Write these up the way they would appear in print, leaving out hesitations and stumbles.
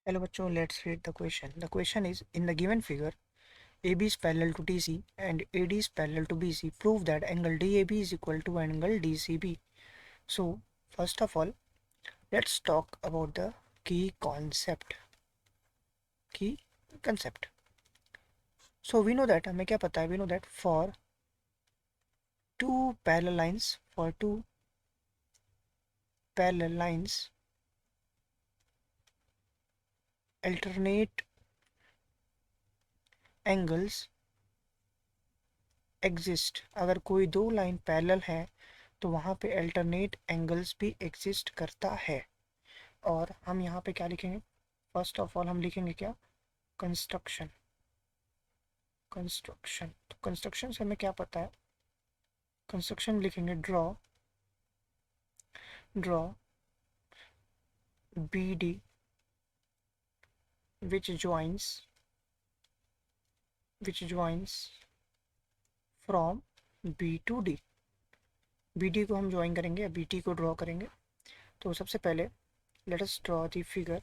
Hello bachcho, let's read the question. The question is, in the given figure, AB is parallel to DC and AD is parallel to BC. Prove that angle DAB is equal to angle DCB. So, first of all, let's talk about the key concept. Key concept. So we know that हमें क्या पता है? We know that for two parallel lines, alternate angles exist. अगर कोई दो line parallel है तो वहाँ पे अल्टरनेट एंगल्स भी एग्जिस्ट करता है। और हम यहाँ पे क्या लिखेंगे? फर्स्ट ऑफ ऑल हम लिखेंगे क्या? कंस्ट्रक्शन। तो कंस्ट्रक्शन से हमें क्या पता है? कंस्ट्रक्शन लिखेंगे draw B D which joins from B to D. B D को हम ज्वाइन करेंगे, बी टी को ड्रॉ करेंगे। तो सबसे पहले let us draw the figure.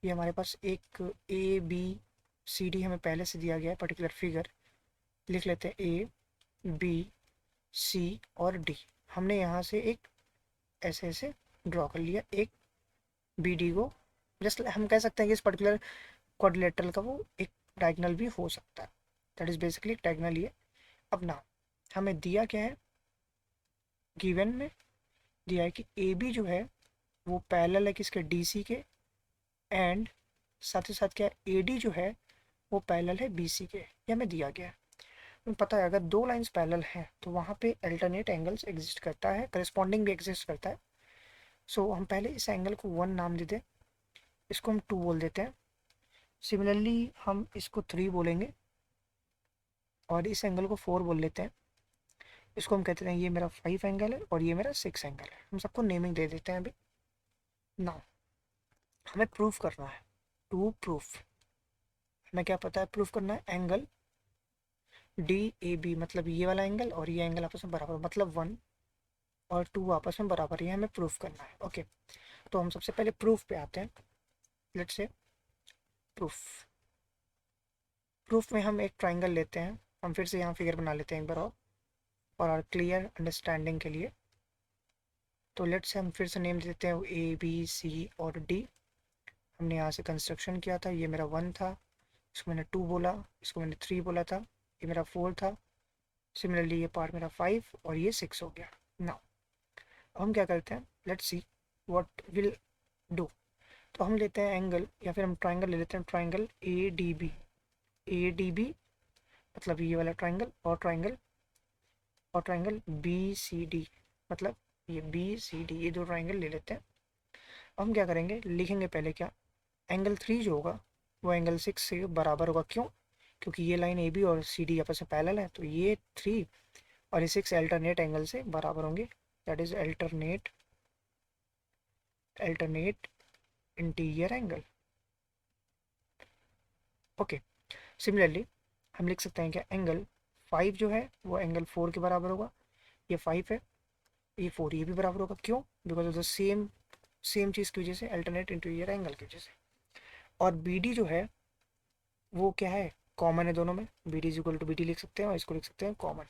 ये हमारे पास एक ए बी सी डी हमें पहले से दिया गया है पर्टिकुलर फिगर। लिख लेते हैं ए बी सी और डी। हमने यहाँ से एक ऐसे ऐसे ड्रॉ कर लिया एक बी डी को। जस्ट हम कह सकते हैं कि इस पर्टिकुलर क्वाड्रिलेटरल का वो एक डायगोनल भी हो सकता है। दैट इज बेसिकली डायगोनल ये। अब ना हमें दिया क्या है? गिवन में दिया है कि ए बी जो है वो पैरेलल है किसके? डी सी के। एंड साथ ही साथ क्या ए डी जो है वो पैरेलल है बी सी के। ये हमें दिया गया है। हमें पता है अगर दो लाइंस पैरेलल हैं तो वहाँ पे अल्टरनेट एंगल्स एग्जिस्ट करता है, करस्पॉन्डिंग भी एग्जिस्ट करता है। सो हम पहले इस एंगल को 1 नाम दे दें, इसको हम 2 बोल देते हैं। सिमिलरली हम इसको 3 बोलेंगे और इस एंगल को 4 बोल लेते हैं। इसको हम कहते हैं ये मेरा 5 एंगल है और ये मेरा 6 एंगल है। हम सबको नेमिंग दे देते हैं अभी। नाउ हमें प्रूफ करना है। टू प्रूफ हमें क्या पता है? प्रूफ करना है एंगल डी ए बी, मतलब ये वाला एंगल और ये एंगल आपस में बराबर, मतलब 1 और 2 आपस में बराबर। ये हमें प्रूफ करना है। ओके, तो हम सबसे पहले प्रूफ पे आते हैं। Let's say proof. प्रूफ में हम एक ट्राइंगल लेते हैं। हम फिर से यहाँ फिगर बना लेते हैं एक बार और क्लियर अंडरस्टैंडिंग के लिए। तो लेट्स से हम फिर से नेम देते हैं ए बी सी और डी। हमने यहाँ से कंस्ट्रक्शन किया था, ये मेरा 1 था, इसको मैंने 2 बोला, इसको मैंने 3 बोला था, ये मेरा 4 था। सिमिलरली ये पार्ट मेरा 5 और ये 6 हो गया। नाउ हम क्या करते हैं? Let's see what will do. तो हम लेते हैं एंगल या फिर हम ट्राइंगल ले लेते हैं, triangle A D B. A D B मतलब ये वाला ट्राइंगल, और ट्राइंगल बी सी डी मतलब ये बी सी डी। ये दो ट्राइंगल ले लेते हैं। अब हम क्या करेंगे? लिखेंगे पहले क्या? एंगल 3 जो होगा वो एंगल 6 से बराबर होगा। क्यों? क्योंकि ये लाइन ए बी और सी डी आपस में पैरेलल है, तो ये 3 और ये 6 अल्टरनेट एंगल से बराबर होंगे। That is alternate interior angle. Okay, similarly हम लिख सकते हैं क्या? एंगल 5 जो है वो एंगल 4 के बराबर होगा। ये 5 है, ये 4, ये भी बराबर होगा। क्यों? बिकॉज ऑफ द सेम चीज़ की वजह से, अल्टरनेट इंटीरियर एंगल की वजह से। और बी डी जो है वो क्या है? कॉमन है दोनों में। B D is equal to B D लिख सकते हैं और इसको लिख सकते हैं कॉमन।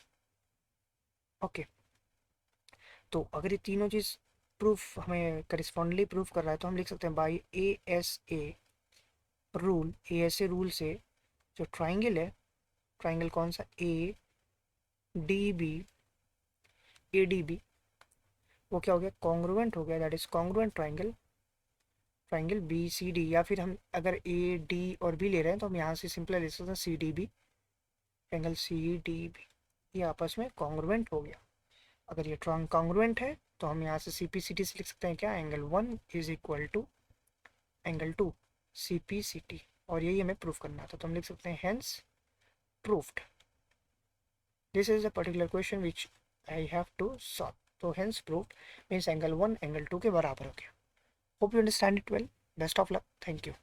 ओके, तो अगर ये तीनों चीज़ प्रूफ हमें करिस्पॉन्डली प्रूफ कर रहा है तो हम लिख सकते हैं by A S A rule. A S A rule से जो ट्राइंगल है, ट्राइंगल कौन सा? A D B, A D B, वो क्या हो गया? कॉन्ग्रुएंट हो गया। That is congruent triangle B C D. या फिर हम अगर ए डी और बी ले रहे हैं तो हम यहाँ से सिंपल ले सकते हैं C D B. Angle C D B ये आपस में कॉन्ग्रुएंट हो गया। अगर ये ट्रांग कॉन्ग्रुएंट है तो हम यहाँ से सी पी सी टी से लिख सकते हैं क्या? Angle 1 is equal to angle 2 C P C T. और यही हमें प्रूफ करना था, तो हम लिख सकते हैं hence proved. This is a particular question which I have to solve. तो hence proved means angle 1 angle 2 के बराबर हो गया। Hope you understand it well. Best of luck. Thank you.